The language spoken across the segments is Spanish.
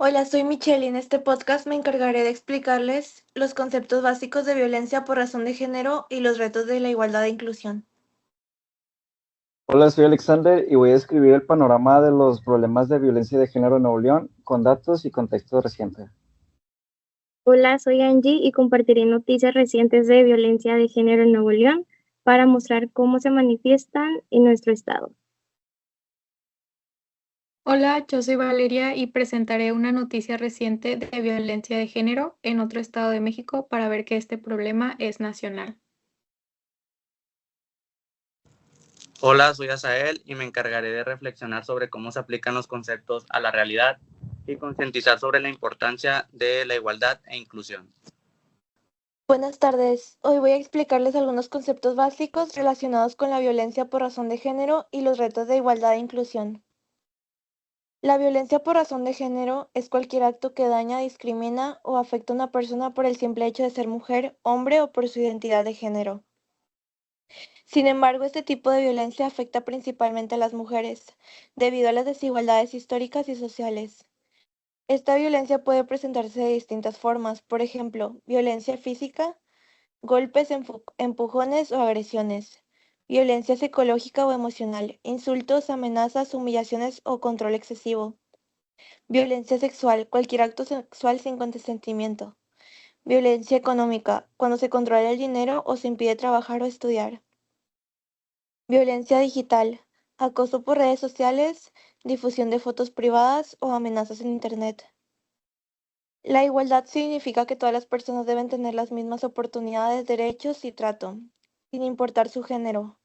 Hola, soy Michelle y en este podcast me encargaré de explicarles los conceptos básicos de violencia por razón de género y los retos de la igualdad e inclusión. Hola, soy Alexander y voy a describir el panorama de los problemas de violencia de género en Nuevo León con datos y contexto reciente. Hola, soy Angie y compartiré noticias recientes de violencia de género en Nuevo León para mostrar cómo se manifiestan en nuestro estado. Hola, yo soy Valeria y presentaré una noticia reciente de violencia de género en otro estado de México para ver que este problema es nacional. Hola, soy Asael y me encargaré de reflexionar sobre cómo se aplican los conceptos a la realidad y concientizar sobre la importancia de la igualdad e inclusión. Buenas tardes. Hoy voy a explicarles algunos conceptos básicos relacionados con la violencia por razón de género y los retos de igualdad e inclusión. La violencia por razón de género es cualquier acto que daña, discrimina o afecta a una persona por el simple hecho de ser mujer, hombre o por su identidad de género. Sin embargo, este tipo de violencia afecta principalmente a las mujeres, debido a las desigualdades históricas y sociales. Esta violencia puede presentarse de distintas formas, por ejemplo, violencia física, golpes, empujones o agresiones, violencia psicológica o emocional, insultos, amenazas, humillaciones o control excesivo, violencia sexual, cualquier acto sexual sin consentimiento, violencia económica, cuando se controla el dinero o se impide trabajar o estudiar. Violencia digital, acoso por redes sociales, difusión de fotos privadas o amenazas en Internet. La igualdad significa que todas las personas deben tener las mismas oportunidades, derechos y trato, sin importar su género.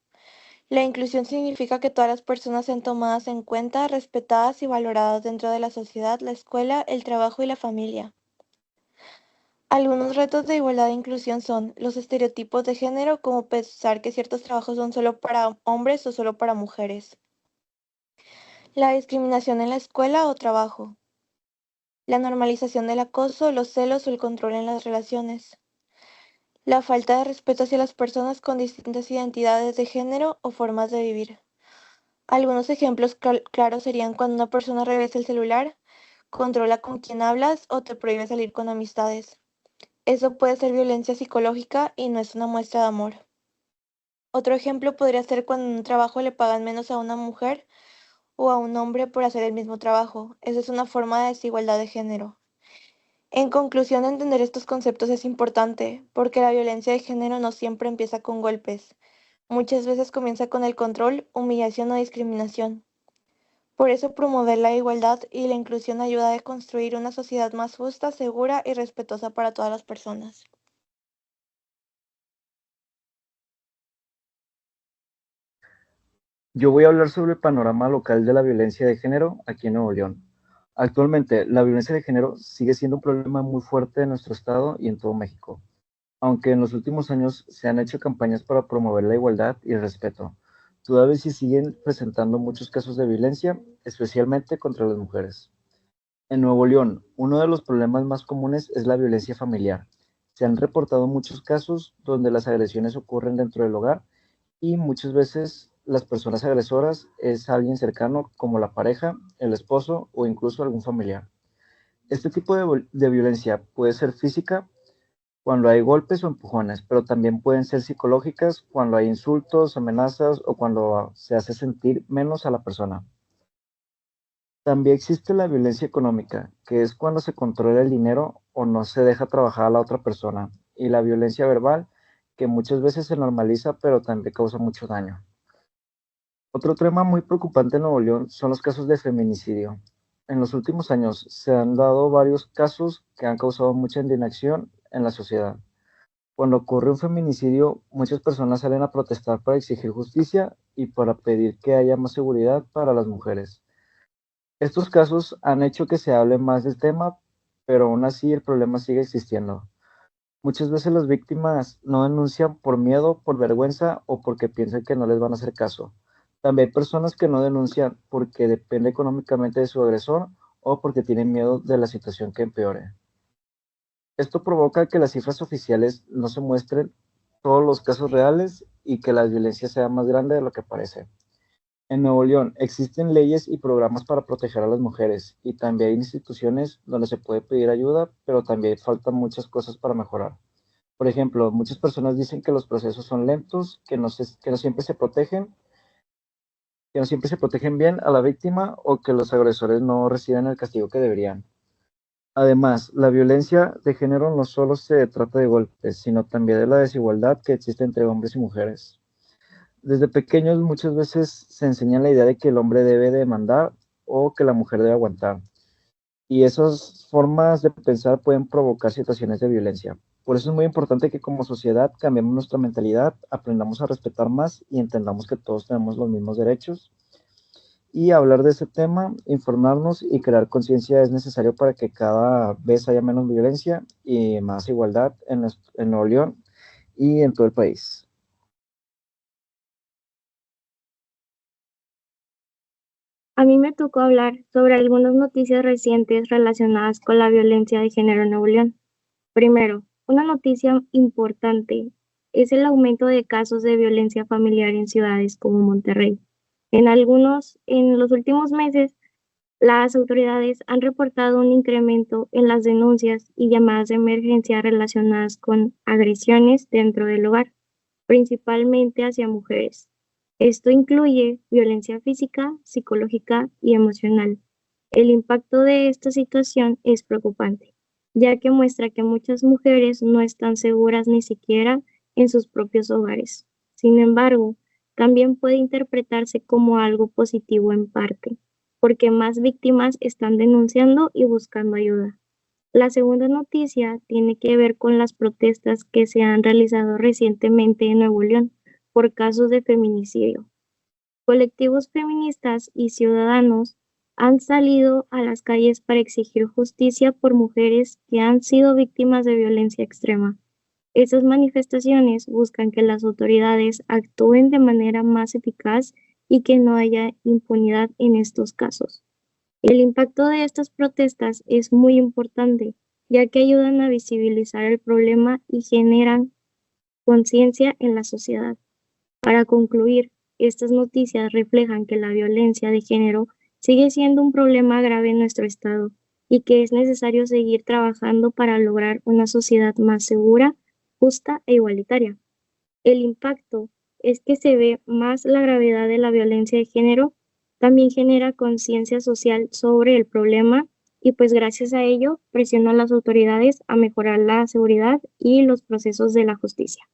La inclusión significa que todas las personas sean tomadas en cuenta, respetadas y valoradas dentro de la sociedad, la escuela, el trabajo y la familia. Algunos retos de igualdad e inclusión son los estereotipos de género, como pensar que ciertos trabajos son solo para hombres o solo para mujeres. La discriminación en la escuela o trabajo. La normalización del acoso, los celos o el control en las relaciones. La falta de respeto hacia las personas con distintas identidades de género o formas de vivir. Algunos ejemplos claros serían cuando una persona revisa el celular, controla con quién hablas o te prohíbe salir con amistades. Eso puede ser violencia psicológica y no es una muestra de amor. Otro ejemplo podría ser cuando en un trabajo le pagan menos a una mujer o a un hombre por hacer el mismo trabajo. Eso es una forma de desigualdad de género. En conclusión, entender estos conceptos es importante, porque la violencia de género no siempre empieza con golpes. Muchas veces comienza con el control, humillación o discriminación. Por eso promover la igualdad y la inclusión ayuda a construir una sociedad más justa, segura y respetuosa para todas las personas. Yo voy a hablar sobre el panorama local de la violencia de género aquí en Nuevo León. Actualmente, la violencia de género sigue siendo un problema muy fuerte en nuestro estado y en todo México, aunque en los últimos años se han hecho campañas para promover la igualdad y el respeto. Todavía se siguen presentando muchos casos de violencia, especialmente contra las mujeres. En Nuevo León, uno de los problemas más comunes es la violencia familiar. Se han reportado muchos casos donde las agresiones ocurren dentro del hogar y muchas veces las personas agresoras es alguien cercano como la pareja, el esposo o incluso algún familiar. Este tipo de violencia puede ser física cuando hay golpes o empujones, pero también pueden ser psicológicas cuando hay insultos, amenazas o cuando se hace sentir menos a la persona. También existe la violencia económica, que es cuando se controla el dinero o no se deja trabajar a la otra persona, y la violencia verbal, que muchas veces se normaliza pero también causa mucho daño. Otro tema muy preocupante en Nuevo León son los casos de feminicidio. En los últimos años se han dado varios casos que han causado mucha indignación en la sociedad. Cuando ocurre un feminicidio, muchas personas salen a protestar para exigir justicia y para pedir que haya más seguridad para las mujeres. Estos casos han hecho que se hable más del tema, pero aún así el problema sigue existiendo. Muchas veces las víctimas no denuncian por miedo, por vergüenza o porque piensan que no les van a hacer caso. También hay personas que no denuncian porque depende económicamente de su agresor o porque tienen miedo de la situación que empeore. Esto provoca que las cifras oficiales no se muestren todos los casos reales y que la violencia sea más grande de lo que parece. En Nuevo León existen leyes y programas para proteger a las mujeres y también hay instituciones donde se puede pedir ayuda, pero también faltan muchas cosas para mejorar. Por ejemplo, muchas personas dicen que los procesos son lentos, que no siempre se protegen, que no siempre se protegen bien a la víctima o que los agresores no reciben el castigo que deberían. Además, la violencia de género no solo se trata de golpes, sino también de la desigualdad que existe entre hombres y mujeres. Desde pequeños muchas veces se enseña la idea de que el hombre debe demandar o que la mujer debe aguantar. Y esas formas de pensar pueden provocar situaciones de violencia. Por eso es muy importante que como sociedad cambiemos nuestra mentalidad, aprendamos a respetar más y entendamos que todos tenemos los mismos derechos. Y hablar de ese tema, informarnos y crear conciencia es necesario para que cada vez haya menos violencia y más igualdad en Nuevo León y en todo el país. A mí me tocó hablar sobre algunas noticias recientes relacionadas con la violencia de género en Nuevo León. Primero, una noticia importante es el aumento de casos de violencia familiar en ciudades como Monterrey. En los últimos meses, las autoridades han reportado un incremento en las denuncias y llamadas de emergencia relacionadas con agresiones dentro del hogar, principalmente hacia mujeres. Esto incluye violencia física, psicológica y emocional. El impacto de esta situación es preocupante, ya que muestra que muchas mujeres no están seguras ni siquiera en sus propios hogares. Sin embargo, también puede interpretarse como algo positivo en parte, porque más víctimas están denunciando y buscando ayuda. La segunda noticia tiene que ver con las protestas que se han realizado recientemente en Nuevo León por casos de feminicidio. Colectivos feministas y ciudadanos han salido a las calles para exigir justicia por mujeres que han sido víctimas de violencia extrema. Estas manifestaciones buscan que las autoridades actúen de manera más eficaz y que no haya impunidad en estos casos. El impacto de estas protestas es muy importante, ya que ayudan a visibilizar el problema y generan conciencia en la sociedad. Para concluir, estas noticias reflejan que la violencia de género sigue siendo un problema grave en nuestro estado y que es necesario seguir trabajando para lograr una sociedad más segura, justa e igualitaria. El impacto es que se ve más la gravedad de la violencia de género, también genera conciencia social sobre el problema y pues gracias a ello presiona a las autoridades a mejorar la seguridad y los procesos de la justicia.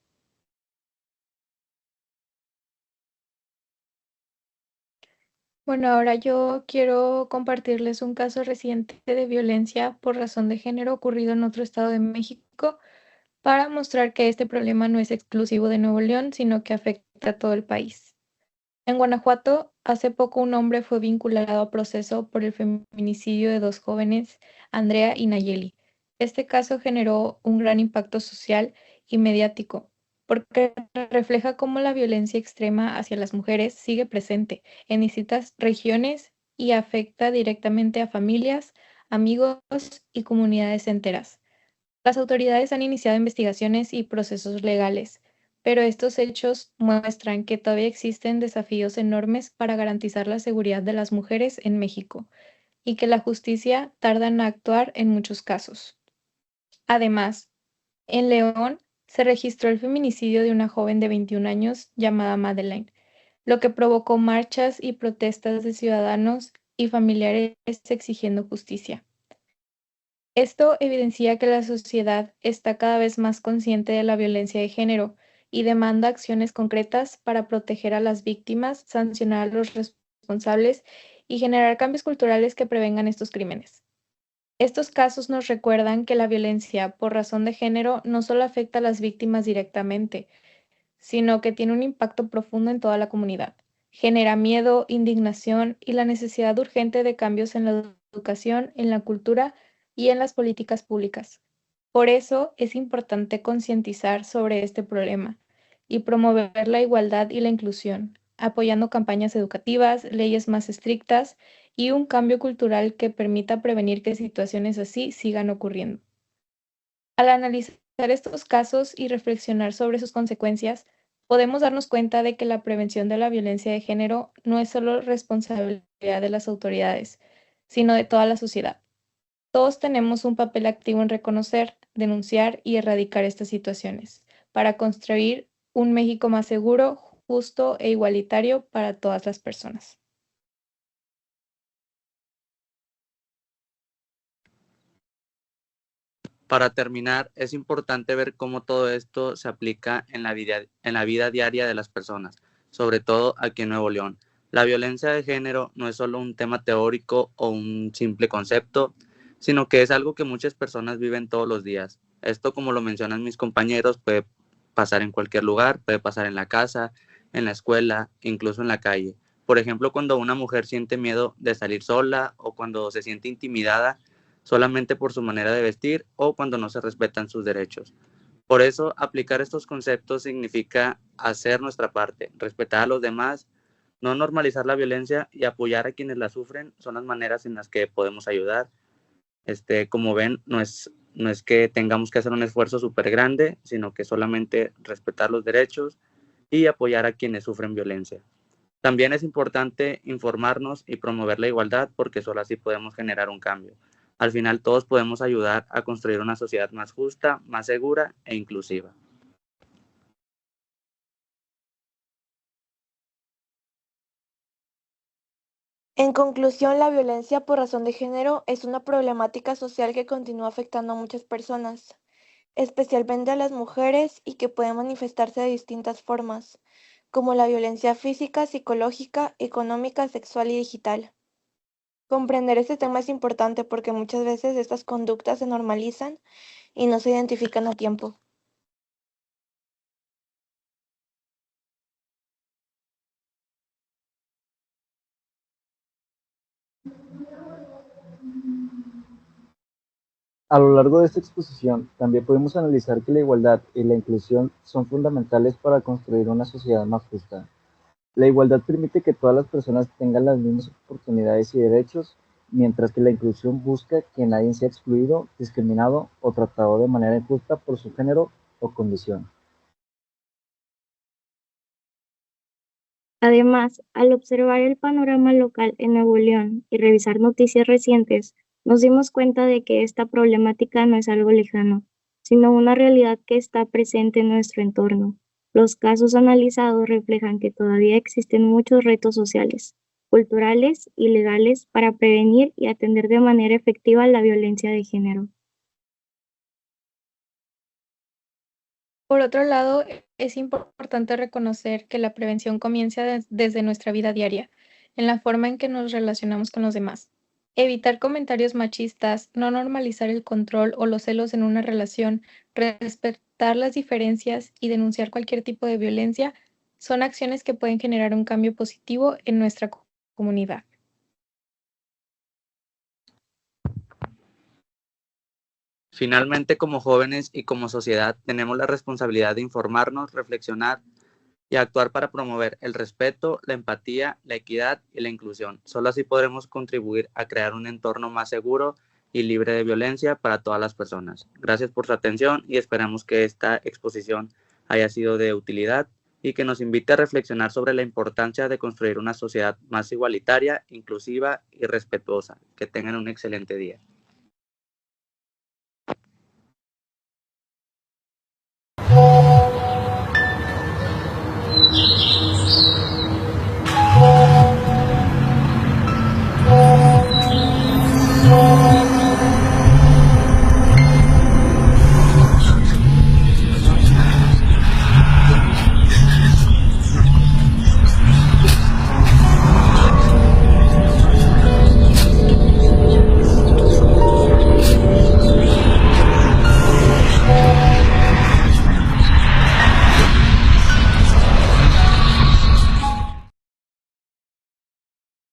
Bueno, ahora yo quiero compartirles un caso reciente de violencia por razón de género ocurrido en otro estado de México para mostrar que este problema no es exclusivo de Nuevo León, sino que afecta a todo el país. En Guanajuato, hace poco un hombre fue vinculado a proceso por el feminicidio de dos jóvenes, Andrea y Nayeli. Este caso generó un gran impacto social y mediático, porque refleja cómo la violencia extrema hacia las mujeres sigue presente en distintas regiones y afecta directamente a familias, amigos y comunidades enteras. Las autoridades han iniciado investigaciones y procesos legales, pero estos hechos muestran que todavía existen desafíos enormes para garantizar la seguridad de las mujeres en México y que la justicia tarda en actuar en muchos casos. Además, en León se registró el feminicidio de una joven de 21 años llamada Madeleine, lo que provocó marchas y protestas de ciudadanos y familiares exigiendo justicia. Esto evidencia que la sociedad está cada vez más consciente de la violencia de género y demanda acciones concretas para proteger a las víctimas, sancionar a los responsables y generar cambios culturales que prevengan estos crímenes. Estos casos nos recuerdan que la violencia por razón de género no solo afecta a las víctimas directamente, sino que tiene un impacto profundo en toda la comunidad. Genera miedo, indignación y la necesidad urgente de cambios en la educación, en la cultura y en las políticas públicas. Por eso es importante concientizar sobre este problema y promover la igualdad y la inclusión, apoyando campañas educativas, leyes más estrictas y un cambio cultural que permita prevenir que situaciones así sigan ocurriendo. Al analizar estos casos y reflexionar sobre sus consecuencias, podemos darnos cuenta de que la prevención de la violencia de género no es solo responsabilidad de las autoridades, sino de toda la sociedad. Todos tenemos un papel activo en reconocer, denunciar y erradicar estas situaciones para construir un México más seguro, justo e igualitario para todas las personas. Para terminar, es importante ver cómo todo esto se aplica en la vida diaria de las personas, sobre todo aquí en Nuevo León. La violencia de género no es solo un tema teórico o un simple concepto, sino que es algo que muchas personas viven todos los días. Esto, como lo mencionan mis compañeros, puede pasar en cualquier lugar, puede pasar en la casa, en la escuela, incluso en la calle. Por ejemplo, cuando una mujer siente miedo de salir sola o cuando se siente intimidada solamente por su manera de vestir o cuando no se respetan sus derechos. Por eso, aplicar estos conceptos significa hacer nuestra parte, respetar a los demás, no normalizar la violencia y apoyar a quienes la sufren son las maneras en las que podemos ayudar. Como ven, no es que tengamos que hacer un esfuerzo súper grande, sino que solamente respetar los derechos y apoyar a quienes sufren violencia. También es importante informarnos y promover la igualdad porque solo así podemos generar un cambio. Al final todos podemos ayudar a construir una sociedad más justa, más segura e inclusiva. En conclusión, la violencia por razón de género es una problemática social que continúa afectando a muchas personas, especialmente a las mujeres, y que puede manifestarse de distintas formas, como la violencia física, psicológica, económica, sexual y digital. Comprender este tema es importante porque muchas veces estas conductas se normalizan y no se identifican a tiempo. A lo largo de esta exposición, también podemos analizar que la igualdad y la inclusión son fundamentales para construir una sociedad más justa. La igualdad permite que todas las personas tengan las mismas oportunidades y derechos, mientras que la inclusión busca que nadie sea excluido, discriminado o tratado de manera injusta por su género o condición. Además, al observar el panorama local en Nuevo León y revisar noticias recientes, nos dimos cuenta de que esta problemática no es algo lejano, sino una realidad que está presente en nuestro entorno. Los casos analizados reflejan que todavía existen muchos retos sociales, culturales y legales para prevenir y atender de manera efectiva la violencia de género. Por otro lado, es importante reconocer que la prevención comienza desde nuestra vida diaria, en la forma en que nos relacionamos con los demás. Evitar comentarios machistas, no normalizar el control o los celos en una relación, respetar las diferencias y denunciar cualquier tipo de violencia son acciones que pueden generar un cambio positivo en nuestra comunidad. Finalmente, como jóvenes y como sociedad, tenemos la responsabilidad de informarnos, reflexionar y actuar para promover el respeto, la empatía, la equidad y la inclusión. Solo así podremos contribuir a crear un entorno más seguro y libre de violencia para todas las personas. Gracias por su atención y esperamos que esta exposición haya sido de utilidad y que nos invite a reflexionar sobre la importancia de construir una sociedad más igualitaria, inclusiva y respetuosa. Que tengan un excelente día.